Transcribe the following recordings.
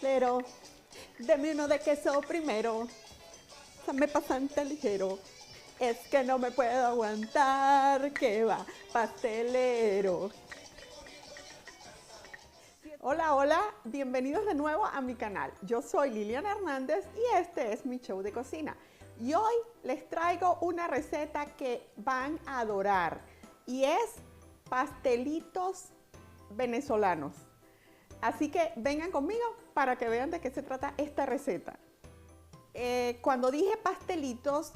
Pero, deme uno de queso primero. Me pasante ligero. Es que no me puedo aguantar. Que va, pastelero. Hola, hola, bienvenidos de nuevo a mi canal. Yo soy Liliana Hernández y este es mi show de cocina. Y hoy les traigo una receta que van a adorar y es pastelitos venezolanos. Así que vengan conmigo para que vean de qué se trata esta receta. Cuando dije pastelitos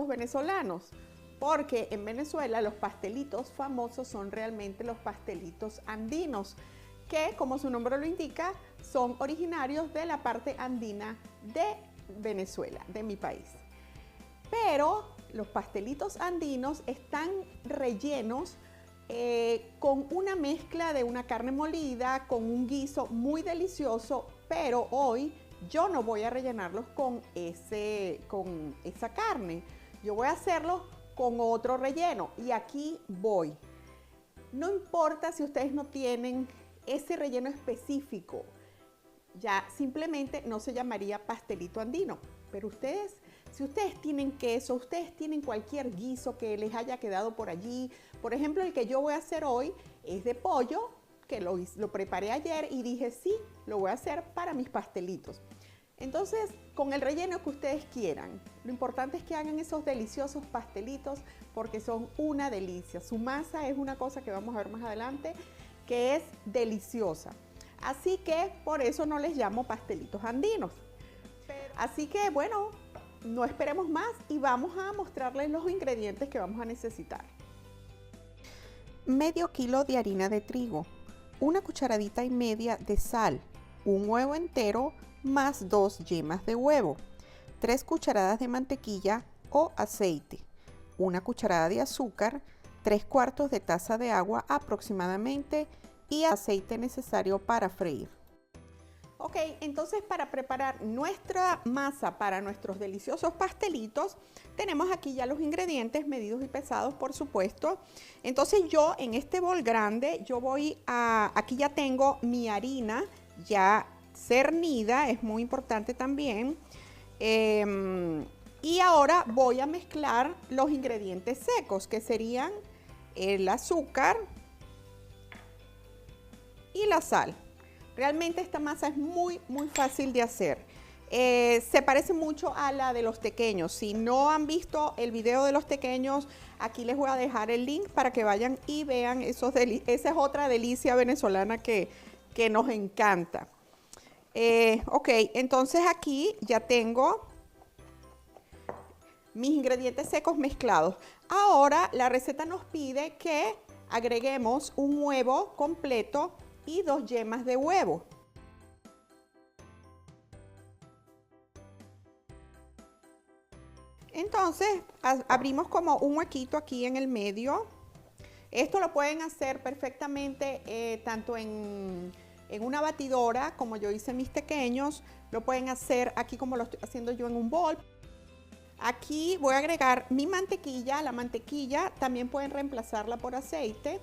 venezolanos, porque en Venezuela los pastelitos famosos son realmente los pastelitos andinos, que como su nombre lo indica, son originarios de la parte andina de Venezuela, de mi país. Pero los pastelitos andinos están rellenos con una mezcla de una carne molida, con un guiso muy delicioso, pero hoy yo no voy a rellenarlos con esa carne. Yo voy a hacerlos con otro relleno y aquí voy. No importa si ustedes no tienen ese relleno específico, ya simplemente no se llamaría pastelito andino, pero ustedes, si ustedes tienen queso, ustedes tienen cualquier guiso que les haya quedado por allí, por ejemplo el que yo voy a hacer hoy es de pollo, que lo preparé ayer y dije sí, lo voy a hacer para mis pastelitos. Entonces, con el relleno que ustedes quieran, lo importante es que hagan esos deliciosos pastelitos porque son una delicia. Su masa es una cosa que vamos a ver más adelante, que es deliciosa. Así que por eso no les llamo pastelitos andinos. Así que bueno, no esperemos más y vamos a mostrarles los ingredientes que vamos a necesitar. Medio kilo de harina de trigo, una cucharadita y media de sal, un huevo entero más 2 yemas de huevo, 3 cucharadas de mantequilla o aceite, una cucharada de azúcar, 3/4 de taza de agua aproximadamente y aceite necesario para freír. Ok, entonces para preparar nuestra masa para nuestros deliciosos pastelitos, tenemos aquí ya los ingredientes medidos y pesados, por supuesto. Entonces yo en este bol grande, aquí ya tengo mi harina ya cernida, es muy importante también. Y ahora voy a mezclar los ingredientes secos, que serían el azúcar y la sal. Realmente esta masa es muy fácil de hacer. Se parece mucho a la de los tequeños. Si no han visto el video de los tequeños, aquí les voy a dejar el link para que vayan y vean esa es otra delicia venezolana que nos encanta. Ok, entonces aquí ya tengo mis ingredientes secos mezclados. Ahora la receta nos pide que agreguemos un huevo completo y 2 yemas de huevo. Entonces abrimos como un huequito aquí en el medio. Esto lo pueden hacer perfectamente tanto en una batidora, como yo hice mis tequeños, lo pueden hacer aquí como lo estoy haciendo yo en un bol. Aquí voy a agregar mi mantequilla. La mantequilla también pueden reemplazarla por aceite,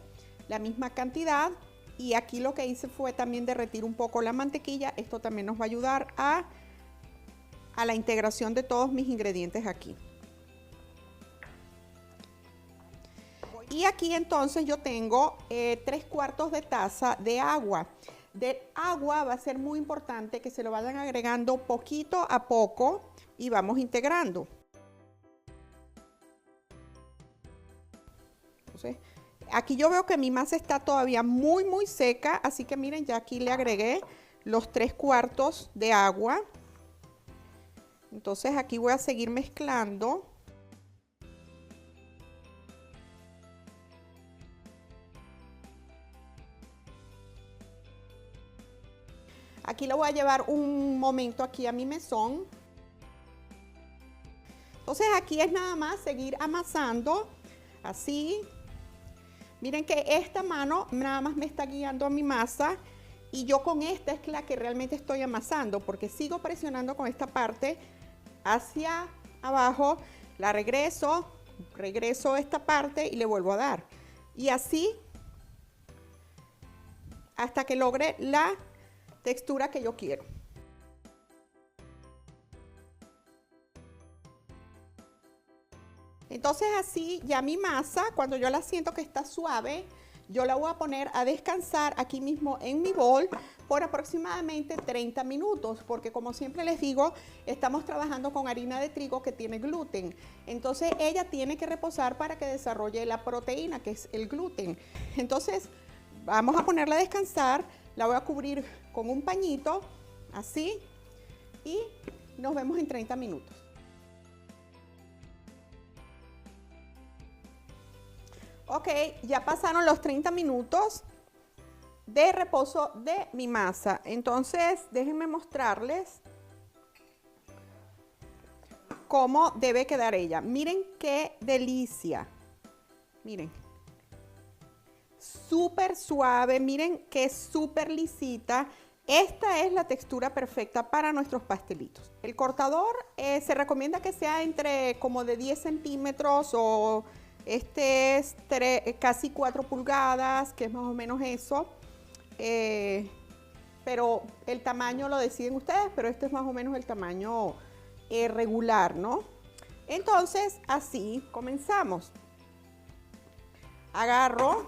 la misma cantidad. Y aquí lo que hice fue también derretir un poco la mantequilla. Esto también nos va a ayudar a la integración de todos mis ingredientes aquí. Y aquí entonces yo tengo 3/4 de taza de agua. Del agua va a ser muy importante que se lo vayan agregando poquito a poco y vamos integrando. Entonces, aquí yo veo que mi masa está todavía muy seca, así que miren, ya aquí le agregué los 3/4 de agua. Entonces aquí voy a seguir mezclando. Aquí lo voy a llevar un momento aquí a mi mesón. Entonces aquí es nada más seguir amasando, así. Miren que esta mano nada más me está guiando a mi masa y yo con esta es la que realmente estoy amasando, porque sigo presionando con esta parte hacia abajo, la regreso esta parte y le vuelvo a dar. Y así hasta que logre la textura que yo quiero. Entonces así ya mi masa, cuando yo la siento que está suave, yo la voy a poner a descansar aquí mismo en mi bol por aproximadamente 30 minutos, porque como siempre les digo, estamos trabajando con harina de trigo que tiene gluten. Entonces ella tiene que reposar para que desarrolle la proteína, que es el gluten. Entonces vamos a ponerla a descansar, la voy a cubrir con un pañito, así, y nos vemos en 30 minutos. Ok, ya pasaron los 30 minutos de reposo de mi masa. Entonces, déjenme mostrarles cómo debe quedar ella. Miren qué delicia. Miren. Súper suave, miren que súper lisita. Esta es la textura perfecta para nuestros pastelitos. El cortador se recomienda que sea entre como de 10 centímetros o... Este es casi 4 pulgadas, que es más o menos eso. Pero el tamaño lo deciden ustedes, pero este es más o menos el tamaño regular, ¿no? Entonces, así comenzamos. Agarro,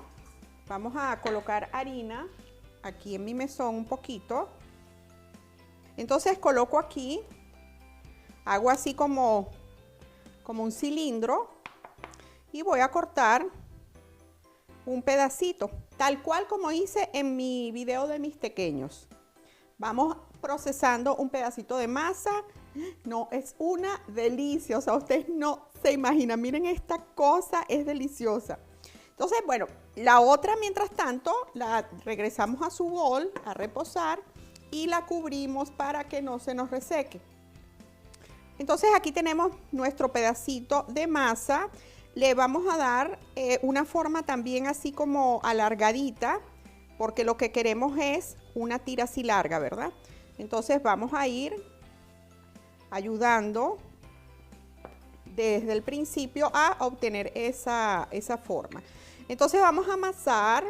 vamos a colocar harina aquí en mi mesón un poquito. Entonces coloco aquí, hago así como un cilindro. Y voy a cortar un pedacito, tal cual como hice en mi video de mis pequeños. Vamos procesando un pedacito de masa. No, es una delicia, o sea, ustedes no se imaginan. Miren, esta cosa es deliciosa. Entonces, bueno, la otra, mientras tanto, la regresamos a su bol a reposar y la cubrimos para que no se nos reseque. Entonces, aquí tenemos nuestro pedacito de masa. Le vamos a dar una forma también así como alargadita, porque lo que queremos es una tira así larga, ¿verdad? Entonces vamos a ir ayudando desde el principio a obtener esa forma. Entonces vamos a amasar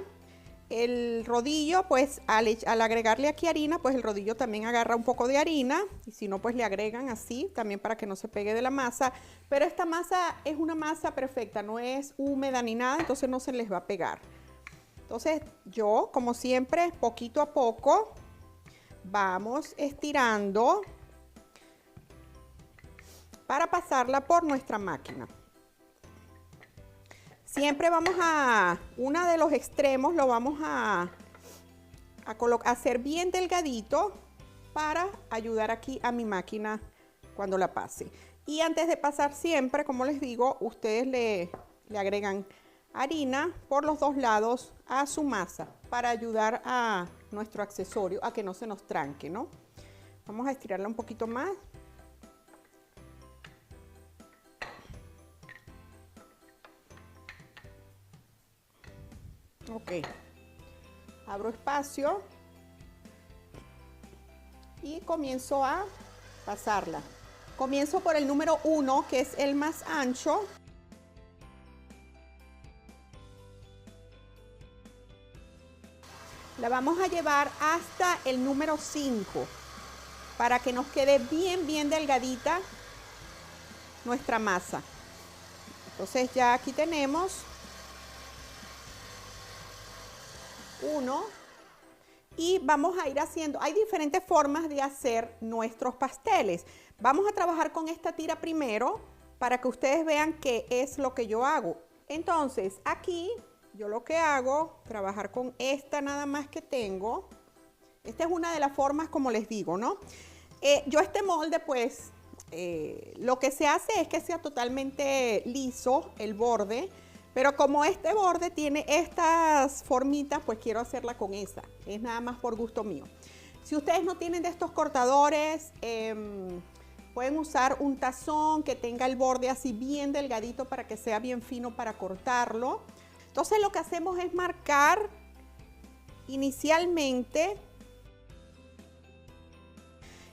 el rodillo, pues al agregarle aquí harina, pues el rodillo también agarra un poco de harina, y si no, pues le agregan así, también para que no se pegue de la masa. Pero esta masa es una masa perfecta, no es húmeda ni nada, entonces no se les va a pegar. Entonces yo, como siempre, poquito a poco, vamos estirando para pasarla por nuestra máquina. Siempre vamos a, uno de los extremos lo vamos a hacer bien delgadito para ayudar aquí a mi máquina cuando la pase. Y antes de pasar siempre, como les digo, ustedes le agregan harina por los dos lados a su masa para ayudar a nuestro accesorio a que no se nos tranque, ¿no? Vamos a estirarla un poquito más. Ok, abro espacio y comienzo a pasarla. Comienzo por el número 1, que es el más ancho. La vamos a llevar hasta el número 5 para que nos quede bien delgadita nuestra masa. Entonces ya aquí tenemos 1 y vamos a ir haciendo, hay diferentes formas de hacer nuestros pasteles. Vamos a trabajar con esta tira primero para que ustedes vean qué es lo que yo hago. Entonces aquí yo lo que hago, trabajar con esta nada más que tengo. Esta es una de las formas, como les digo, ¿no? Yo este molde, pues, lo que se hace es que sea totalmente liso el borde. Pero como este borde tiene estas formitas, pues quiero hacerla con esa. Es nada más por gusto mío. Si ustedes no tienen de estos cortadores, pueden usar un tazón que tenga el borde así bien delgadito para que sea bien fino para cortarlo. Entonces lo que hacemos es marcar inicialmente.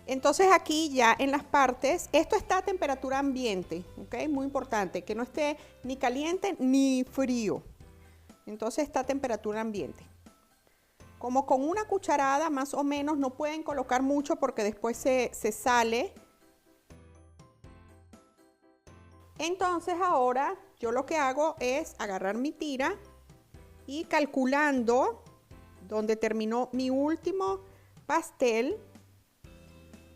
Entonces aquí ya en las partes, esto está a temperatura ambiente, ¿ok? Muy importante, que no esté ni caliente ni frío. Entonces está a temperatura ambiente. como con una cucharada más o menos. No pueden colocar mucho porque después se sale. Entonces ahora yo lo que hago es agarrar mi tira y calculando donde terminó mi último pastel,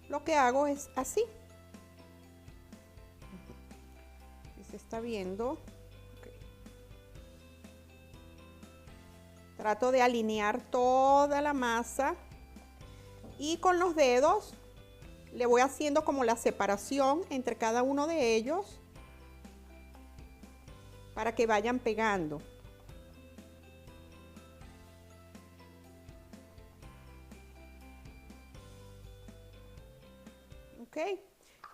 lo que hago es así. Se está viendo. Okay. Trato de alinear toda la masa y con los dedos le voy haciendo como la separación entre cada uno de ellos para que vayan pegando. Ok,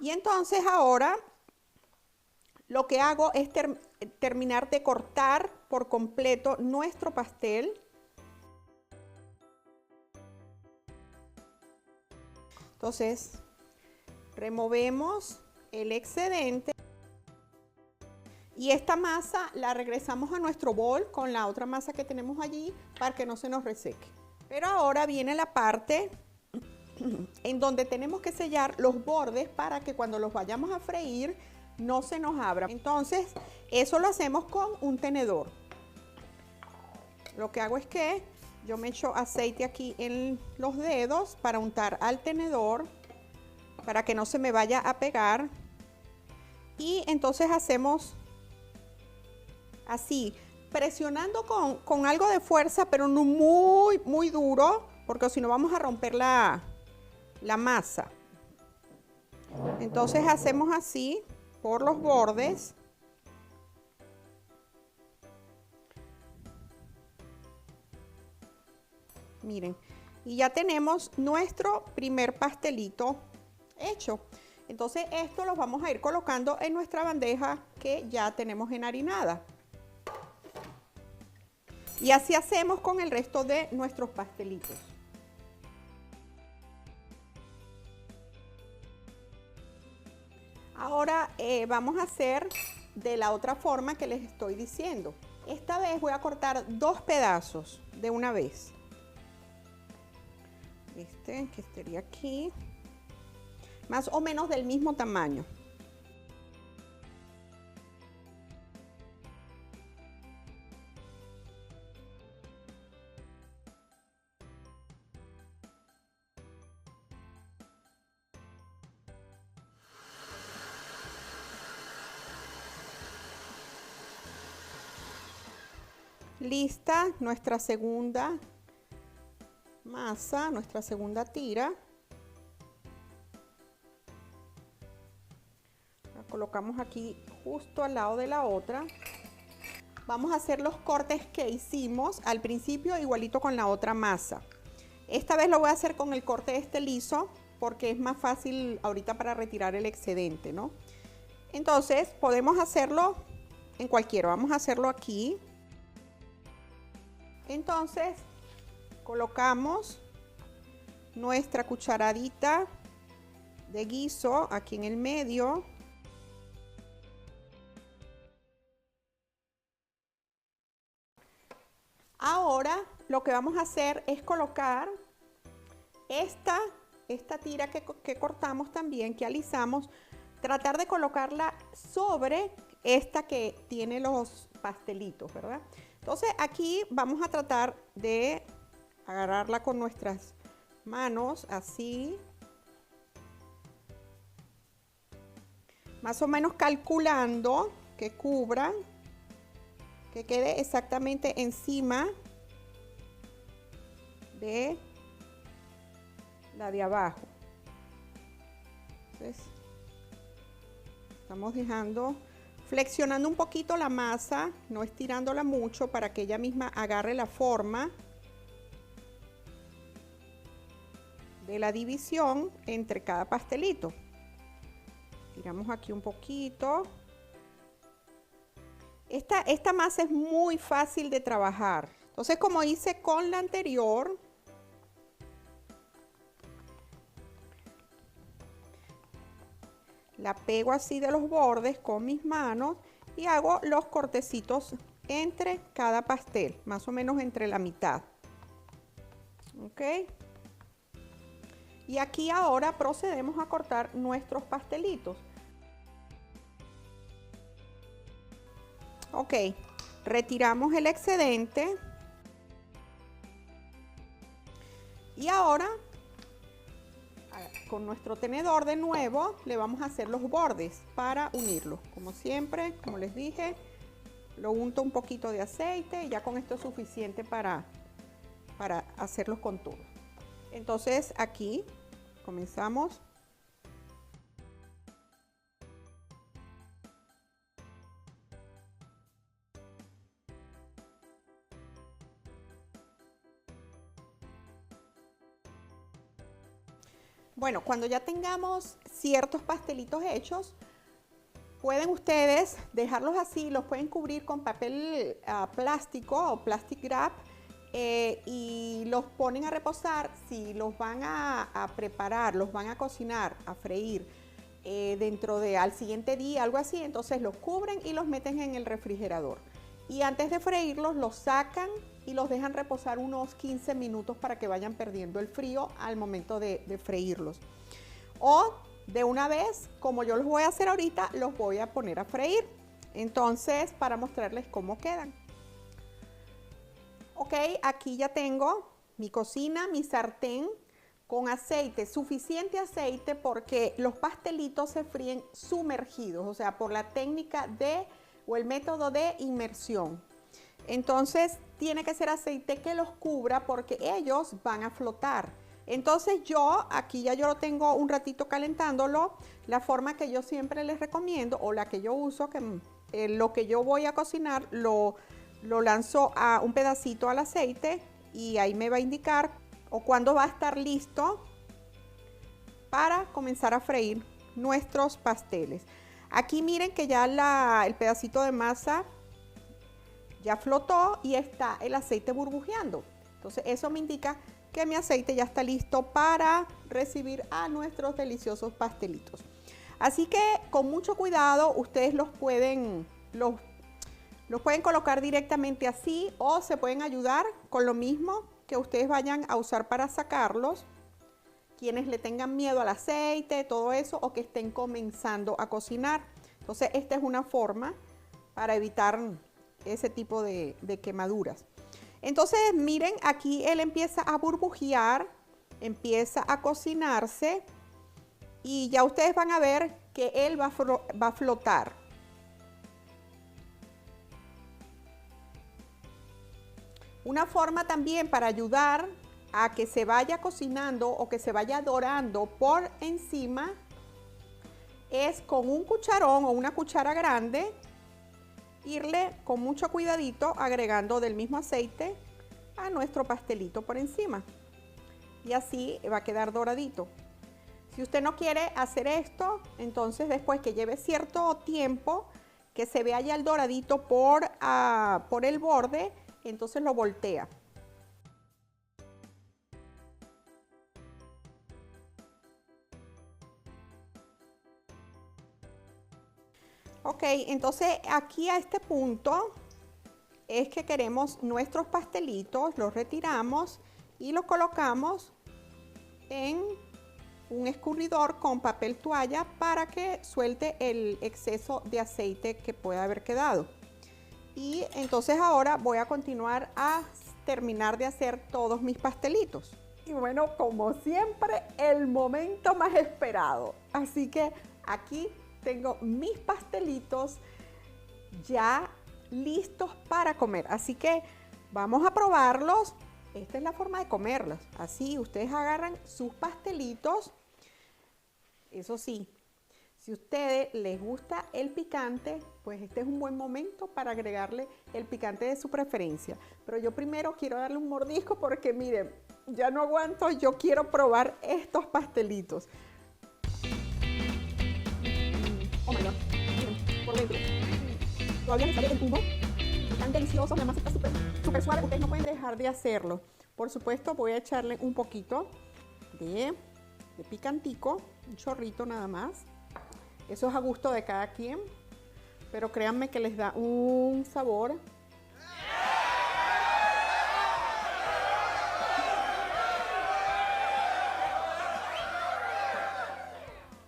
y entonces ahora lo que hago es terminar de cortar por completo nuestro pastel. Entonces, removemos el excedente y esta masa la regresamos a nuestro bol con la otra masa que tenemos allí para que no se nos reseque. Pero ahora viene la parte en donde tenemos que sellar los bordes para que cuando los vayamos a freír no se nos abra. Entonces, eso lo hacemos con un tenedor. Lo que hago es que yo me echo aceite aquí en los dedos para untar al tenedor para que no se me vaya a pegar. Y entonces hacemos así, presionando con algo de fuerza, pero no muy duro, porque si no vamos a romper la masa. Entonces hacemos así por los bordes. Miren, y ya tenemos nuestro primer pastelito hecho. Entonces esto lo vamos a ir colocando en nuestra bandeja que ya tenemos enharinada. Y así hacemos con el resto de nuestros pastelitos. Ahora vamos a hacer de la otra forma que les estoy diciendo. Esta vez voy a cortar 2 pedazos de una vez. Este que estaría aquí, más o menos del mismo tamaño. Lista nuestra segunda masa, nuestra segunda tira. La colocamos aquí justo al lado de la otra. Vamos a hacer los cortes que hicimos al principio igualito con la otra masa. Esta vez lo voy a hacer con el corte este liso porque es más fácil ahorita para retirar el excedente, ¿no? Entonces podemos hacerlo en cualquiera. Vamos a hacerlo aquí. Entonces colocamos nuestra cucharadita de guiso aquí en el medio. Ahora lo que vamos a hacer es colocar esta tira que cortamos también, que alisamos, tratar de colocarla sobre esta que tiene los pastelitos, ¿verdad? Entonces aquí vamos a tratar de agarrarla con nuestras manos así, más o menos calculando que cubra, que quede exactamente encima de la de abajo. Entonces, estamos flexionando un poquito la masa, no estirándola mucho para que ella misma agarre la forma de la división entre cada pastelito. Tiramos aquí un poquito. Esta masa es muy fácil de trabajar. Entonces, como hice con la anterior, la pego así de los bordes con mis manos y hago los cortecitos entre cada pastel, más o menos entre la mitad. ¿Ok? Y aquí ahora procedemos a cortar nuestros pastelitos. Ok, retiramos el excedente. Y ahora, con nuestro tenedor de nuevo, le vamos a hacer los bordes para unirlos. Como siempre, como les dije, lo unto un poquito de aceite y ya con esto es suficiente para hacer los contornos. Entonces aquí comenzamos. Bueno, cuando ya tengamos ciertos pastelitos hechos, pueden ustedes dejarlos así, los pueden cubrir con papel plástico o plastic wrap y los ponen a reposar. Si los van a preparar, los van a cocinar, a freír dentro de al siguiente día, algo así, entonces los cubren y los meten en el refrigerador. Y antes de freírlos, los sacan y los dejan reposar unos 15 minutos para que vayan perdiendo el frío al momento de freírlos. O de una vez, como yo los voy a hacer ahorita, los voy a poner a freír. Entonces, para mostrarles cómo quedan. Ok, aquí ya tengo mi cocina, mi sartén con aceite, suficiente aceite porque los pastelitos se fríen sumergidos, o sea, por la técnica o el método de inmersión. Entonces, tiene que ser aceite que los cubra porque ellos van a flotar. Entonces aquí ya yo lo tengo un ratito calentándolo. La forma que yo siempre les recomiendo o la que yo uso, que lo que yo voy a cocinar lo lanzo a un pedacito al aceite y ahí me va a indicar o cuándo va a estar listo para comenzar a freír nuestros pasteles. Aquí miren que ya el pedacito de masa ya flotó y está el aceite burbujeando. Entonces eso me indica que mi aceite ya está listo para recibir a nuestros deliciosos pastelitos. Así que con mucho cuidado ustedes los pueden colocar directamente así o se pueden ayudar con lo mismo que ustedes vayan a usar para sacarlos. Quienes le tengan miedo al aceite, todo eso, o que estén comenzando a cocinar. Entonces esta es una forma para evitar ese tipo de quemaduras. Entonces miren, aquí él empieza a burbujear, empieza a cocinarse y ya ustedes van a ver que él va a flotar. Una forma también para ayudar a que se vaya cocinando o que se vaya dorando por encima es con un cucharón o una cuchara grande irle con mucho cuidadito agregando del mismo aceite a nuestro pastelito por encima y así va a quedar doradito. Si usted no quiere hacer esto, entonces después que lleve cierto tiempo que se vea ya el doradito por el borde, entonces lo voltea. Ok, entonces aquí a este punto es que queremos nuestros pastelitos, los retiramos y los colocamos en un escurridor con papel toalla para que suelte el exceso de aceite que pueda haber quedado. Y entonces ahora voy a continuar a terminar de hacer todos mis pastelitos. Y bueno, como siempre, el momento más esperado. Así que aquí tengo mis pastelitos ya listos para comer. Así que vamos a probarlos. Esta es la forma de comerlos. Así ustedes agarran sus pastelitos. Eso sí, si a ustedes les gusta el picante, pues este es un buen momento para agregarle el picante de su preferencia. Pero yo primero quiero darle un mordisco porque miren, ya no aguanto, yo quiero probar estos pastelitos. Oh my God, miren, por dentro. Todavía me sale del tubo. Están deliciosos, la masa está súper suave. Ustedes no pueden dejar de hacerlo. Por supuesto, voy a echarle un poquito de picantico, un chorrito nada más. Eso es a gusto de cada quien, pero créanme que les da un sabor.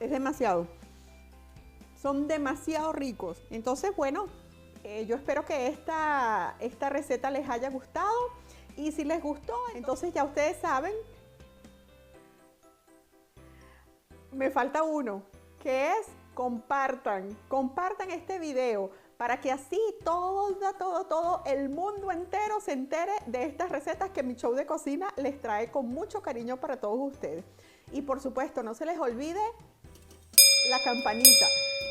Es demasiado. Son demasiado ricos. Entonces, bueno, yo espero que esta receta les haya gustado. Y si les gustó, entonces ya ustedes saben. Me falta uno, que es compartan este video para que así todo el mundo entero se entere de estas recetas que mi show de cocina les trae con mucho cariño para todos ustedes. Y por supuesto, no se les olvide la campanita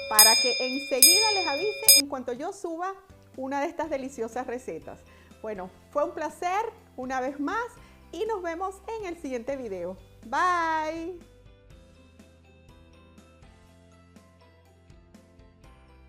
para que enseguida les avise en cuanto yo suba una de estas deliciosas recetas. Bueno, fue un placer una vez más y nos vemos en el siguiente video. Bye.